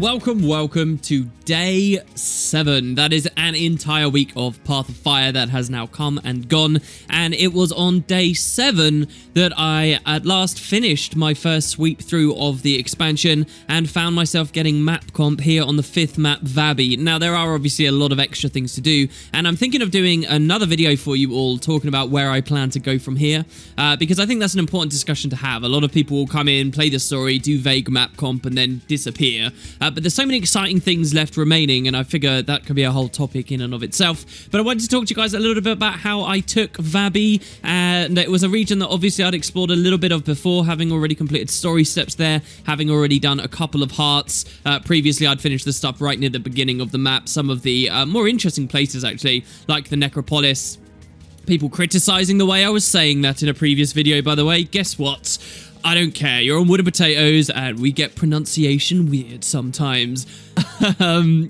welcome to day 7. That is an entire week of Path of Fire that has now come and gone, and it was on day 7 that I at last finished my first sweep through of the expansion and found myself getting map comp here on the 5th map, Vabbi. Now, there are obviously a lot of extra things to do, and I'm thinking of doing another video for you all talking about where I plan to go from here, because I think that's an important discussion to have. A lot of people will come in, play the story, do vague map comp, and then disappear. But there's so many exciting things left remaining, and I figure that could be a whole topic in and of itself. But I wanted to talk to you guys a little bit about how I took Vabbi, and it was a region that obviously I'd explored a little bit of before, having already completed story steps there, having already done a couple of hearts. Previously, I'd finished the stuff right near the beginning of the map, some of the more interesting places, actually, like the Necropolis. People criticizing the way I was saying that in a previous video, by the way. Guess what? I don't care. You're on Wood and Potatoes, and we get pronunciation weird sometimes.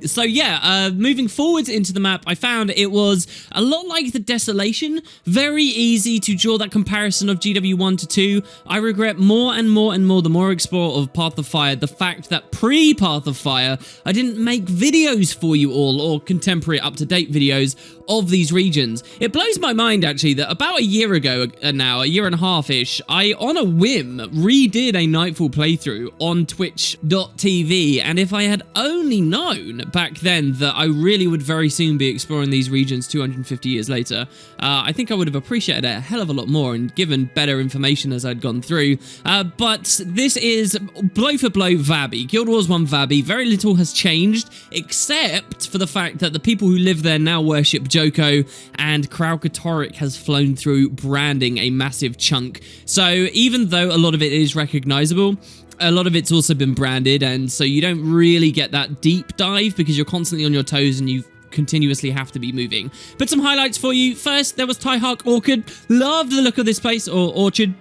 So yeah, moving forwards into the map, I found it was a lot like the Desolation. Very easy to draw that comparison of GW1 to 2. I regret more and more and more, the more I explore of Path of Fire, the fact that pre-Path of Fire, I didn't make videos for you all, or contemporary up-to-date videos of these regions. It blows my mind, actually, that about a year ago now, a year and a half-ish, I, on a whim, redid a Nightfall playthrough on twitch.tv, and if I had only known back then that I really would very soon be exploring these regions 250 years later, I think I would have appreciated it a hell of a lot more and given better information as I'd gone through. But this is blow for blow Vabbi. Guild Wars 1 Vabbi. Very little has changed, except for the fact that the people who live there now worship Joko, and Kralkatorrik has flown through branding a massive chunk. So even though a lot of it is recognizable, a lot of it's also been branded, and so you don't really get that deep dive because you're constantly on your toes and you continuously have to be moving. But some highlights for you. First, there was Tyhark Orchard. Loved the look of this place, or orchard.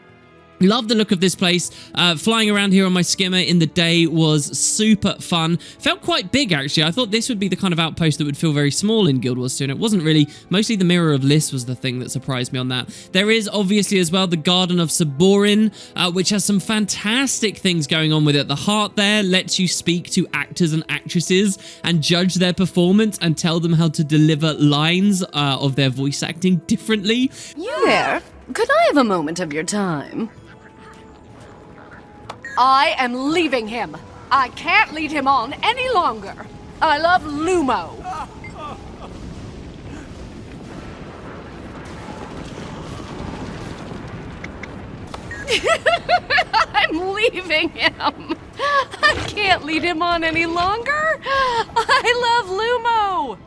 Love the look of this place. Flying around here on my skimmer in the day was super fun. Felt quite big, actually. I thought this would be the kind of outpost that would feel very small in Guild Wars 2, and it wasn't really. Mostly the Mirror of Lys was the thing that surprised me on that. There is obviously as well the Garden of Saborin, which has some fantastic things going on with it. The heart there lets you speak to actors and actresses and judge their performance and tell them how to deliver lines of their voice acting differently. You there? Could I have a moment of your time? I am leaving him. I can't lead him on any longer. I love Lumo. I'm leaving him. I can't lead him on any longer. I love Lumo.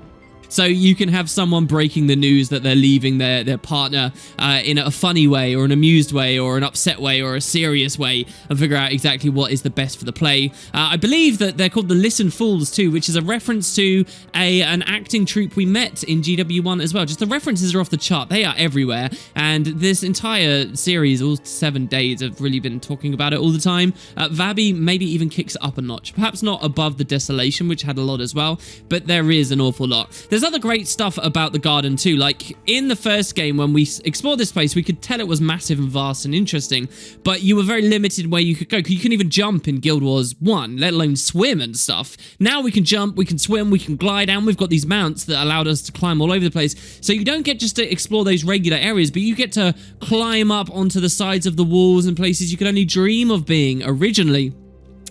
So you can have someone breaking the news that they're leaving their partner in a funny way, or an amused way, or an upset way, or a serious way, and figure out exactly what is the best for the play. I believe that they're called the Listen Fools too, which is a reference to an acting troupe we met in GW1 as well. Just the references are off the chart. They are everywhere, and this entire series, all 7 days, have really been talking about it all the time. Vabbi maybe even kicks it up a notch. Perhaps not above the Desolation, which had a lot as well, but there is an awful lot. There's other great stuff about the garden too. Like in the first game, when we explored this place, we could tell it was massive and vast and interesting, but you were very limited where you could go. You couldn't even jump in Guild Wars 1, let alone swim and stuff. Now we can jump, we can swim, we can glide, and we've got these mounts that allowed us to climb all over the place. So you don't get just to explore those regular areas, but you get to climb up onto the sides of the walls and places you could only dream of being originally.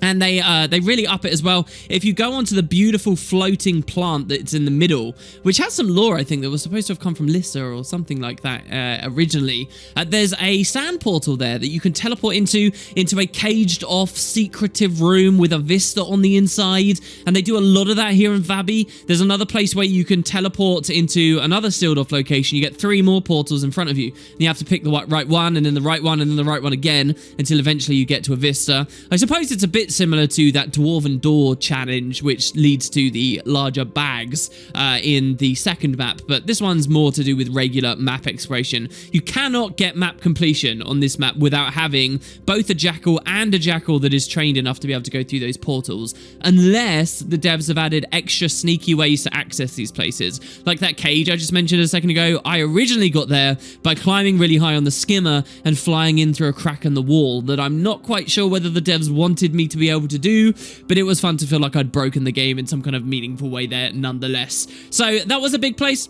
And they really up it as well. If you go onto the beautiful floating plant that's in the middle, which has some lore, I think, that was supposed to have come from Lissa or something like that originally, there's a sand portal there that you can teleport into a caged-off, secretive room with a vista on the inside, and they do a lot of that here in Vabbi. There's another place where you can teleport into another sealed-off location. You get 3 more portals in front of you, and you have to pick the right one, and then the right one, and then the right one again, until eventually you get to a vista. I suppose it's a bit similar to that Dwarven Door challenge, which leads to the larger bags in the second map, but this one's more to do with regular map exploration. You cannot get map completion on this map without having both a jackal and a jackal that is trained enough to be able to go through those portals, unless the devs have added extra sneaky ways to access these places. Like that cage I just mentioned a second ago, I originally got there by climbing really high on the skimmer and flying in through a crack in the wall that I'm not quite sure whether the devs wanted me to be be able to do, but it was fun to feel like I'd broken the game in some kind of meaningful way there nonetheless. So that was a big place.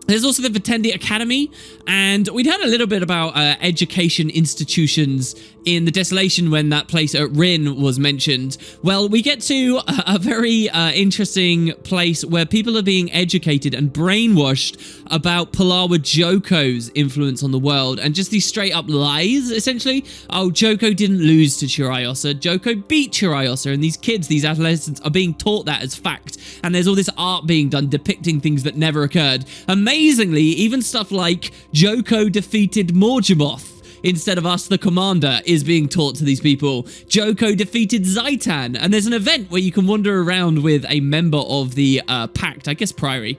There's also the Vitendi Academy, and we'd heard a little bit about education institutions in the Desolation when that place at Rin was mentioned. Well, we get to a very interesting place where people are being educated and brainwashed about Palawa Joko's influence on the world, and just these straight up lies, essentially. Oh, Joko didn't lose to Chirayosa. Joko beat Chirayosa, and these kids, these adolescents, are being taught that as fact. And there's all this art being done depicting things that never occurred. Amazingly, even stuff like Joko defeated Morjamoth instead of us, the commander, is being taught to these people. Joko defeated Zhaitan, and there's an event where you can wander around with a member of the Pact, I guess Priory,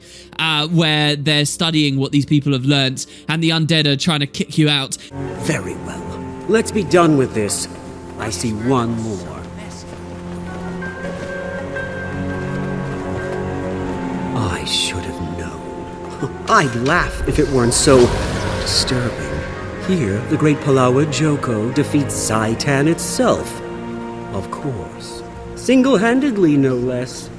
where they're studying what these people have learnt, and the undead are trying to kick you out. Very well. Let's be done with this. I see one more. I should have known. I'd laugh if it weren't so disturbing. Here, the great Palawa Joko defeats Zhaitan itself. Of course. Single-handedly, no less.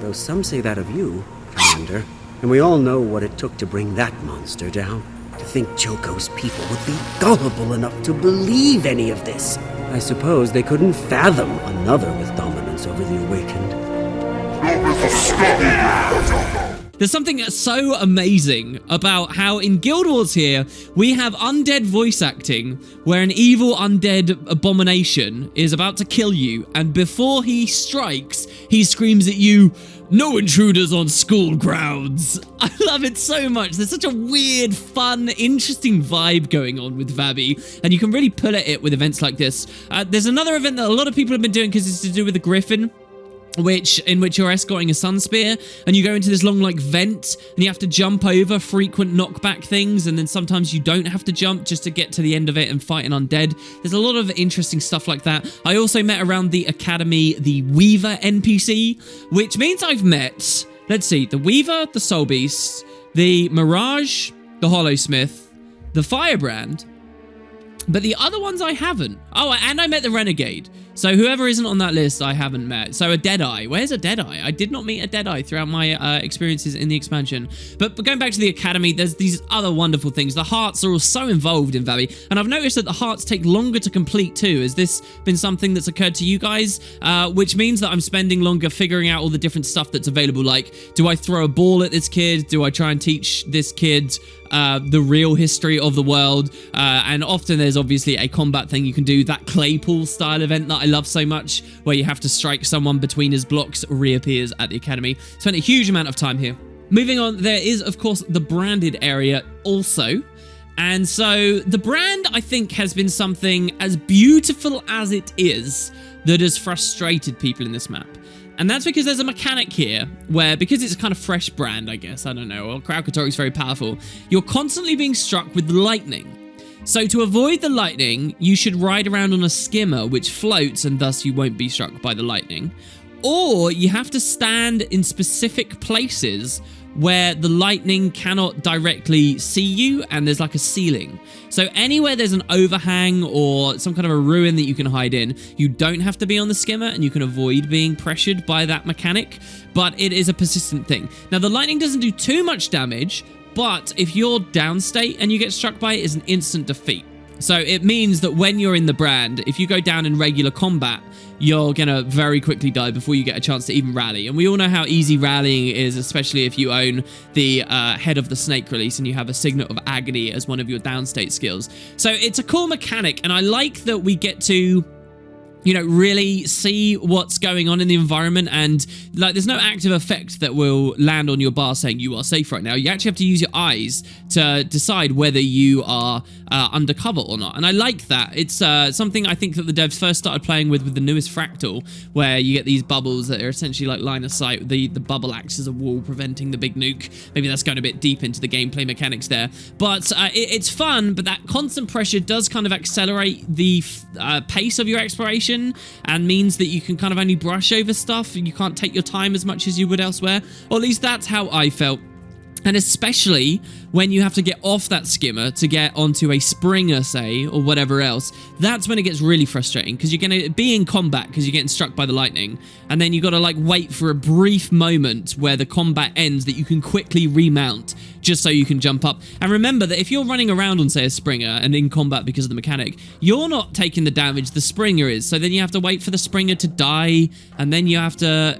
Though some say that of you, Commander. And we all know what it took to bring that monster down. To think Joko's people would be gullible enough to believe any of this. I suppose they couldn't fathom another with dominance over the Awakened. There's something so amazing about how in Guild Wars here, we have undead voice acting, where an evil undead abomination is about to kill you, and before he strikes, he screams at you, "No intruders on school grounds." I love it so much. There's such a weird, fun, interesting vibe going on with Vabbi, and you can really pull at it with events like this. There's another event that a lot of people have been doing because it's to do with the Griffon, in which you're escorting a sun spear, and you go into this long vent, and you have to jump over frequent knockback things, and then sometimes you don't have to jump just to get to the end of it and fight an undead. There's a lot of interesting stuff like that. I also met around the academy the Weaver NPC, which means I've met, let's see, the Weaver, the Soul Beast, the Mirage, the Hollowsmith, the Firebrand, but the other ones I haven't. Oh, and I met the Renegade. So whoever isn't on that list, I haven't met. So a Deadeye. Where's a Deadeye? I did not meet a Deadeye throughout my experiences in the expansion. But going back to the Academy, there's these other wonderful things. The hearts are all so involved in Vabbi. And I've noticed that the hearts take longer to complete too. Has this been something that's occurred to you guys? Which means that I'm spending longer figuring out all the different stuff that's available. Like, do I throw a ball at this kid? Do I try and teach this kid the real history of the world? And often there's obviously a combat thing you can do. That Claypool style event that I love so much, where you have to strike someone between his blocks, reappears at the Academy. Spent a huge amount of time here. Moving on, there is of course the branded area also. And so the brand, I think, has been something as beautiful as it is that has frustrated people in this map. And that's because there's a mechanic here where, because it's a kind of fresh brand, I guess, I don't know, or Kraukator is very powerful, you're constantly being struck with lightning. So to avoid the lightning, you should ride around on a skimmer which floats, and thus you won't be struck by the lightning. Or you have to stand in specific places where the lightning cannot directly see you, and there's like a ceiling. So anywhere there's an overhang or some kind of a ruin that you can hide in, you don't have to be on the skimmer, and you can avoid being pressured by that mechanic, but it is a persistent thing. Now, the lightning doesn't do too much damage, but if you're downstate and you get struck by it, it's an instant defeat. So it means that when you're in the brand, if you go down in regular combat, you're gonna very quickly die before you get a chance to even rally. And we all know how easy rallying is, especially if you own the Head of the Snake release and you have a Signet of Agony as one of your downstate skills. So it's a cool mechanic, and I like that we get to, you know, really see what's going on in the environment, and like there's no active effect that will land on your bar saying you are safe right now. You actually have to use your eyes to decide whether you are undercover or not, and I like that. It's something I think that the devs first started playing with the newest Fractal, where you get these bubbles that are essentially like line of sight. The bubble acts as a wall preventing the big nuke. Maybe that's going a bit deep into the gameplay mechanics there, but it's fun, but that constant pressure does kind of accelerate the pace of your exploration, and means that you can kind of only brush over stuff and you can't take your time as much as you would elsewhere, or at least that's how I felt. And especially when you have to get off that skimmer to get onto a springer, say, or whatever else, that's when it gets really frustrating, because you're going to be in combat because you're getting struck by the lightning, and then you got to like wait for a brief moment where the combat ends that you can quickly remount just so you can jump up. And remember that if you're running around on, say, a springer and in combat because of the mechanic, you're not taking the damage, the springer is. So then you have to wait for the springer to die, and then you have to,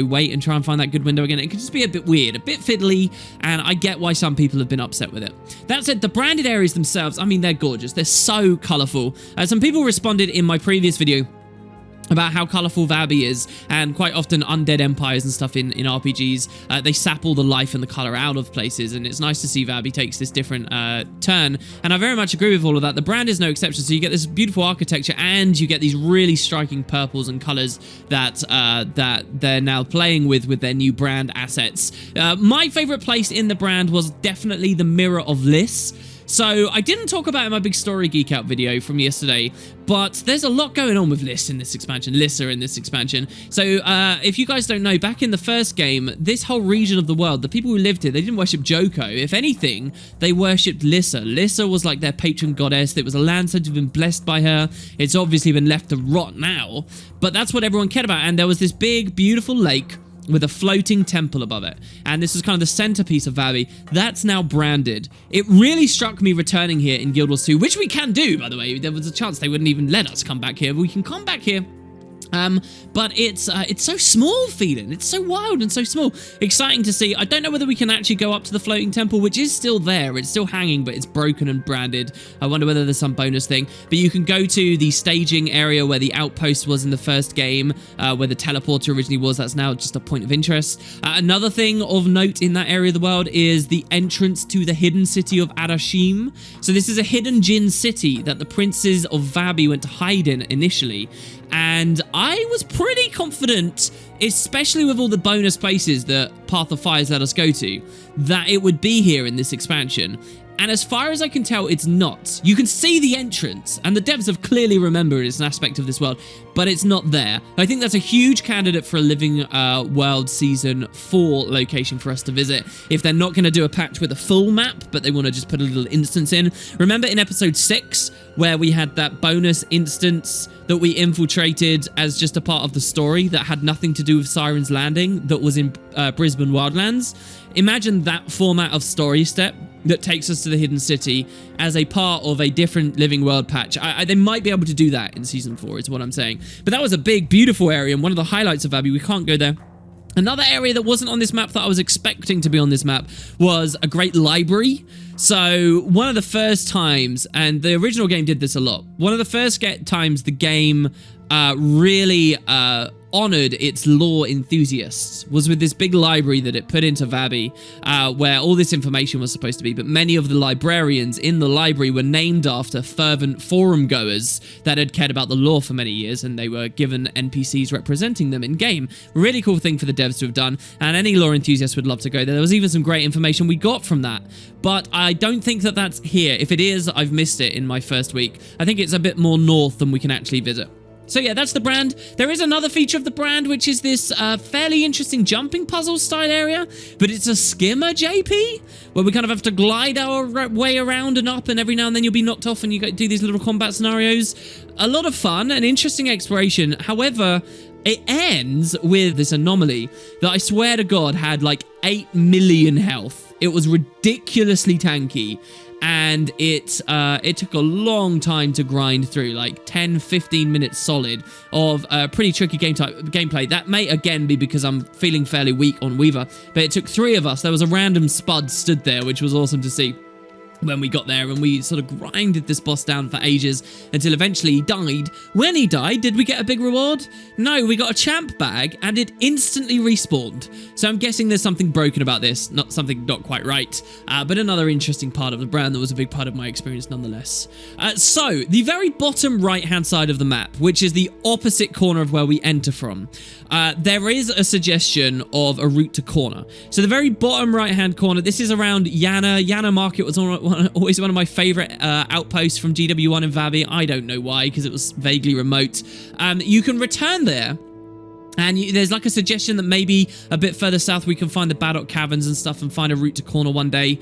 wait and try and find that good window again. It could just be a bit weird, a bit fiddly, and I get why some people have been upset with it. That said, the branded areas themselves, I mean, they're gorgeous. They're so colourful. Some people responded in my previous video about how colourful Vabbi is, and quite often undead empires and stuff in RPGs, they sap all the life and the colour out of places, and it's nice to see Vabbi takes this different turn, and I very much agree with all of that. The brand is no exception, so you get this beautiful architecture, and you get these really striking purples and colours that they're now playing with their new brand assets. My favourite place in the brand was definitely the Mirror of Liss. So I didn't talk about it in my big story geek out video from yesterday, but there's a lot going on with Lissa in this expansion. So if you guys don't know, back in the first game, this whole region of the world, the people who lived here, they didn't worship Joko. If anything, they worshipped Lissa. Lissa was like their patron goddess. It was a land said to have been blessed by her. It's obviously been left to rot now, but that's what everyone cared about. And there was this big, beautiful lake with a floating temple above it. And this is kind of the centerpiece of Vabbi. That's now branded. It really struck me returning here in Guild Wars 2, which we can do, by the way. There was a chance they wouldn't even let us come back here, but we can come back here. But it's so small feeling. It's so wild and so small. Exciting to see. I don't know whether we can actually go up to the floating temple, which is still there. It's still hanging, but it's broken and branded. I wonder whether there's some bonus thing. But you can go to the staging area where the outpost was in the first game, where the teleporter originally was. That's now just a point of interest. Another thing of note in that area of the world is the entrance to the hidden city of Adashim. So this is a hidden Jinn city that the princes of Vabbi went to hide in initially. And I was pretty confident, especially with all the bonus places that Path of Fires let us go to, that it would be here in this expansion. And as far as I can tell, it's not. You can see the entrance, and the devs have clearly remembered it's an aspect of this world, but it's not there. I think that's a huge candidate for a Living World Season 4 location for us to visit. If they're not going to do a patch with a full map, but they want to just put a little instance in. Remember in episode 6, where we had that bonus instance that we infiltrated as just a part of the story that had nothing to do with Siren's Landing, that was in Brisbane Wildlands? Imagine that format of story step that takes us to the hidden city as a part of a different Living World patch. They might be able to do that in Season 4 is what I'm saying. But that was a big, beautiful area, and one of the highlights of Vabbi. We can't go there. Another area that wasn't on this map that I was expecting to be on this map was a great library. So one of the first times, and the original game did this a lot, one of the first times the game really honored its lore enthusiasts was with this big library that it put into Vabbi, where all this information was supposed to be, but many of the librarians in the library were named after fervent forum goers that had cared about the lore for many years, and they were given NPCs representing them in game. Really cool thing for the devs to have done, and any lore enthusiast would love to go there. There was even some great information we got from that, but I don't think that that's here. If it is, I've missed it in my first week. I think it's a bit more north than we can actually visit. So yeah, that's the brand. There is another feature of the brand, which is this fairly interesting jumping puzzle style area, but it's a skimmer, JP, where we kind of have to glide our way around and up, and every now and then you'll be knocked off and you do these little combat scenarios. A lot of fun and interesting exploration. However, it ends with this anomaly that I swear to God had like 8 million health. It was ridiculously tanky. And it took a long time to grind through, like 10-15 minutes solid of pretty tricky gameplay. That may again be because I'm feeling fairly weak on Weaver, but it took 3 of us. There was a random spud stood there, which was awesome to see when we got there, and we sort of grinded this boss down for ages until eventually he died. When he died, did we get a big reward? No, we got a champ bag, and it instantly respawned. So I'm guessing there's something broken about this, not quite right, but another interesting part of the brand that was a big part of my experience nonetheless. So, the very bottom right-hand side of the map, which is the opposite corner of where we enter from, there is a suggestion of a route to corner. So the very bottom right-hand corner, this is around Yana. Yana Market was always one of my favorite outposts from GW1 and Vabbi. I don't know why, because it was vaguely remote. You can return there And there's like a suggestion that maybe a bit further south we can find the Baddock Caverns and stuff and find a route to Corner one day.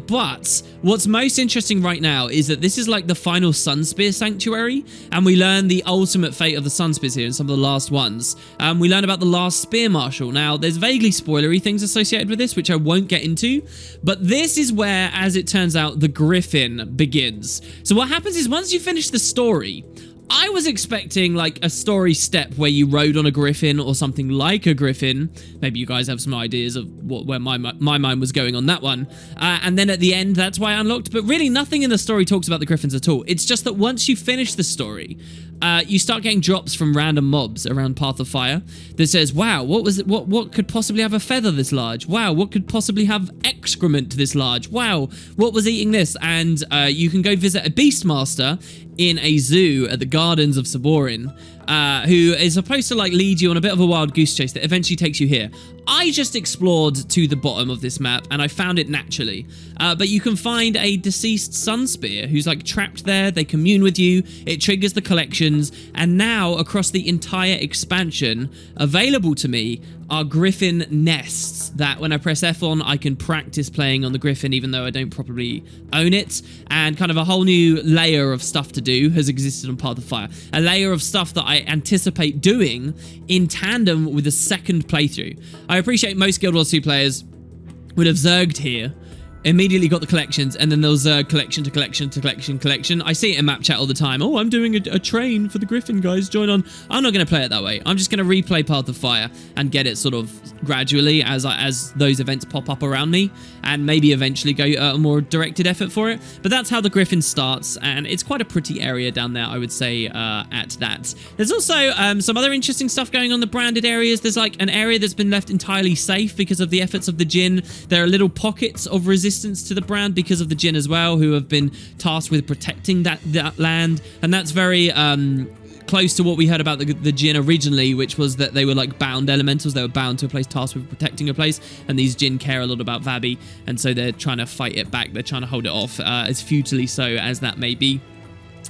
But what's most interesting right now is that this is like the final Sunspear Sanctuary, and we learn the ultimate fate of the Sunspears here in some of the last ones. We learn about the last Spear Marshal. Now, there's vaguely spoilery things associated with this, which I won't get into, but this is where, as it turns out, the Griffin begins. So what happens is once you finish the story, I was expecting like a story step where you rode on a griffin or something like a griffin. Maybe you guys have some ideas of where my mind was going on that one. And then at the end, that's why I unlocked. But really, nothing in the story talks about the griffins at all. It's just that once you finish the story, you start getting drops from random mobs around Path of Fire that says, wow, what was it? What could possibly have a feather this large? Wow, what could possibly have excrement this large? Wow, what was eating this? And you can go visit a Beastmaster in a zoo at the Gardens of Saborin, who is supposed to like lead you on a bit of a wild goose chase that eventually takes you here. I just explored to the bottom of this map and I found it naturally. But you can find a deceased Sunspear who's like trapped there. They commune with you. It triggers the collections. And now across the entire expansion available to me are Griffin nests that when I press F on, I can practice playing on the Griffin even though I don't properly own it. And kind of a whole new layer of stuff to do has existed on Path of Fire. A layer of stuff that I anticipate doing in tandem with a second playthrough. I appreciate most Guild Wars 2 players would have zerged here, immediately got the collections, and then they'll zerg collection to collection to collection. I see it in map chat all the time. Oh, I'm doing a train for the Griffin, guys. Join on. I'm not going to play it that way. I'm just going to replay Path of Fire and get it sort of gradually as those events pop up around me, and maybe eventually go a more directed effort for it. But that's how the Griffin starts, and it's quite a pretty area down there, I would say, at that. There's also some other interesting stuff going on in the branded areas. There's like an area that's been left entirely safe because of the efforts of the Jinn. There are little pockets of resistance to the brand because of the Jinn as well, who have been tasked with protecting that land, and that's very close to what we heard about the Jinn originally, which was that they were like bound elementals. They were bound to a place, tasked with protecting a place, and these Jinn care a lot about Vabbi, and so they're trying to fight it back. They're trying to hold it off, as futilely so as that may be.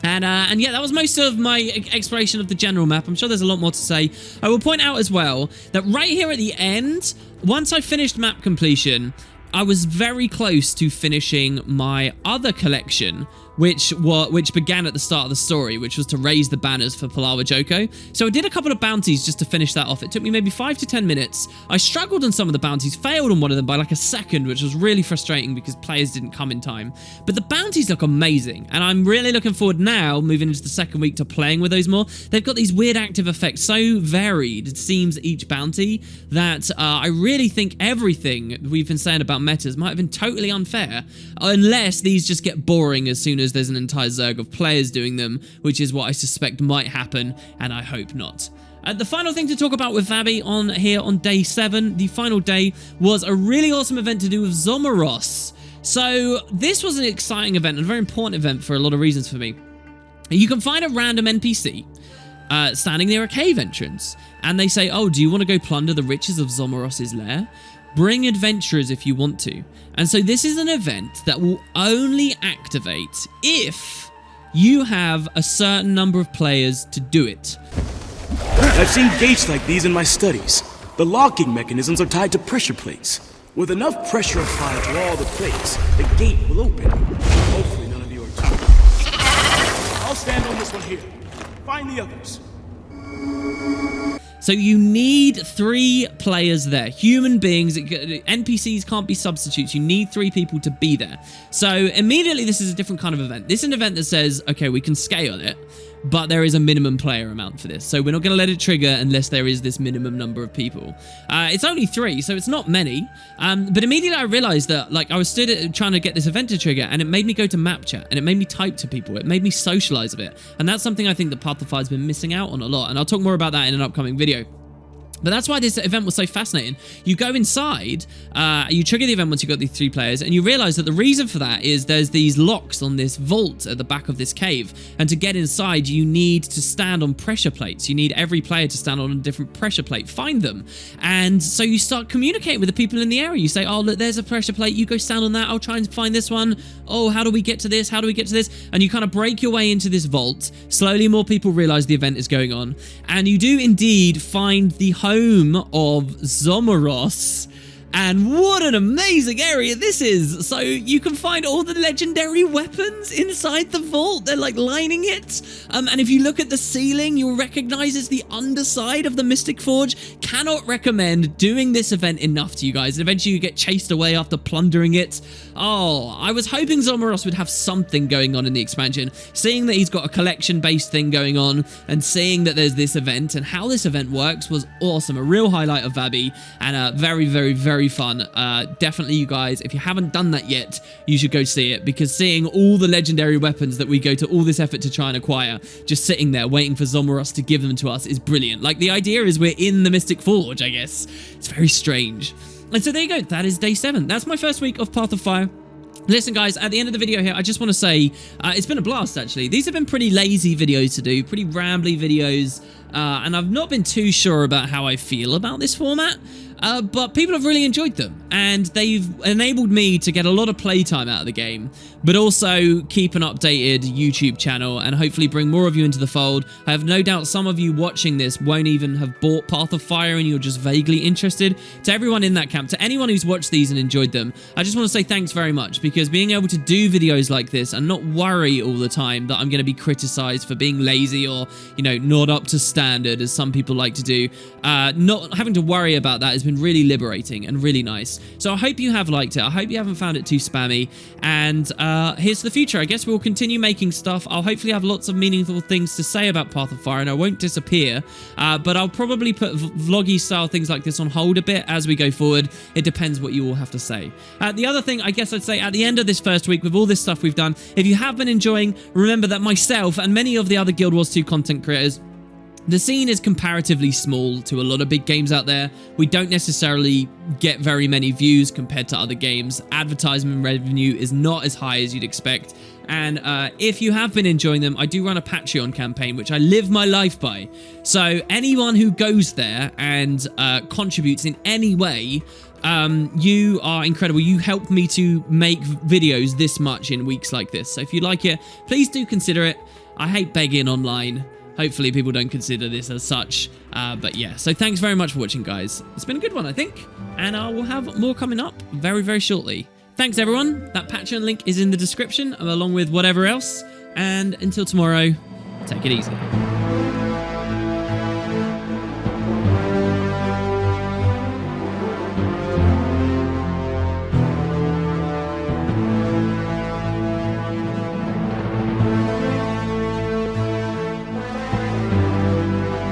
And yeah, that was most of my exploration of the general map. I'm sure there's a lot more to say. I will point out as well that right here at the end, once I finished map completion, I was very close to finishing my other collection, which began at the start of the story, which was to raise the banners for Palawa Joko. So I did a couple of bounties just to finish that off. It took me maybe 5 to 10 minutes. I struggled on some of the bounties, failed on one of them by like a second, which was really frustrating because players didn't come in time. But the bounties look amazing, and I'm really looking forward now, moving into the second week, to playing with those more. They've got these weird active effects, so varied, it seems, each bounty, that I really think everything we've been saying about metas might have been totally unfair, unless these just get boring as soon as there's an entire zerg of players doing them, which is what I suspect might happen, and I hope not. The final thing to talk about with Vabbi on here on day 7, the final day, was a really awesome event to do with Zomorros. So this was an exciting event, and a very important event for a lot of reasons for me. You can find a random NPC standing near a cave entrance, and they say, oh, do you want to go plunder the riches of Zomorros' lair? Bring adventurers if you want to. And so this is an event that will only activate if you have a certain number of players to do it. I've seen gates like these in my studies. The locking mechanisms are tied to pressure plates. With enough pressure applied to all the plates, the gate will open. Hopefully none of you are too. I'll stand on this one here. Find the others. So you need 3 players there. Human beings, NPCs can't be substitutes. You need 3 people to be there. So immediately this is a different kind of event. This is an event that says, okay, we can scale it, but there is a minimum player amount for this. So we're not going to let it trigger unless there is this minimum number of people. It's only 3, so it's not many. But immediately I realized that, like, I was trying to get this event to trigger, and it made me go to map chat, and it made me type to people. It made me socialize a bit. And that's something I think that Path of Fire has been missing out on a lot. And I'll talk more about that in an upcoming video. But that's why this event was so fascinating. You go inside, you trigger the event once you've got these 3 players, and you realize that the reason for that is there's these locks on this vault at the back of this cave. And to get inside, you need to stand on pressure plates. You need every player to stand on a different pressure plate. Find them. And so you start communicating with the people in the area. You say, oh, look, there's a pressure plate. You go stand on that. I'll try and find this one. Oh, how do we get to this? How do we get to this? And you kind of break your way into this vault. Slowly, more people realize the event is going on. And you do indeed find the home of Zomorros. And what an amazing area this is. So you can find all the legendary weapons inside the vault. They're like lining it. And if you look at the ceiling, you'll recognize it's the underside of the Mystic Forge. Cannot recommend doing this event enough to you guys. And eventually you get chased away after plundering it. Oh, I was hoping Zomorros would have something going on in the expansion. Seeing that he's got a collection-based thing going on and seeing that there's this event and how this event works was awesome. A real highlight of Vabbi and very, very, very fun. Definitely, you guys, if you haven't done that yet, you should go see it, because seeing all the legendary weapons that we go to all this effort to try and acquire, just sitting there waiting for Zomorros to give them to us is brilliant. Like, the idea is we're in the Mystic Forge, I guess. It's very strange. And so there you go. That is day 7. That's my first week of Path of Fire. Listen, guys, at the end of the video here, I just want to say it's been a blast, actually. These have been pretty lazy videos to do, pretty rambly videos, and I've not been too sure about how I feel about this format. But people have really enjoyed them, and they've enabled me to get a lot of playtime out of the game, but also keep an updated YouTube channel and hopefully bring more of you into the fold. I have no doubt some of you watching this won't even have bought Path of Fire and you're just vaguely interested. To everyone in that camp, to anyone who's watched these and enjoyed them, I just want to say thanks very much, because being able to do videos like this and not worry all the time that I'm going to be criticized for being lazy or, you know, not up to standard, as some people like to do, not having to worry about that has been really liberating and really nice. So I hope you have liked it. I hope you haven't found it too spammy. And here's the future. I guess we'll continue making stuff. I'll hopefully have lots of meaningful things to say about Path of Fire, and I won't disappear. But I'll probably put vloggy style things like this on hold a bit as we go forward. It depends what you all have to say. The other thing I guess I'd say at the end of this first week, with all this stuff we've done, if you have been enjoying, remember that myself and many of the other Guild Wars 2 content creators, the scene is comparatively small to a lot of big games out there. We don't necessarily get very many views compared to other games. Advertisement revenue is not as high as you'd expect. And if you have been enjoying them, I do run a Patreon campaign, which I live my life by. So anyone who goes there and contributes in any way, you are incredible. You help me to make videos this much in weeks like this. So if you like it, please do consider it. I hate begging online. Hopefully people don't consider this as such. But yeah, so thanks very much for watching, guys. It's been a good one, I think. And I will have more coming up very, very shortly. Thanks, everyone. That Patreon link is in the description, along with whatever else. And until tomorrow, take it easy.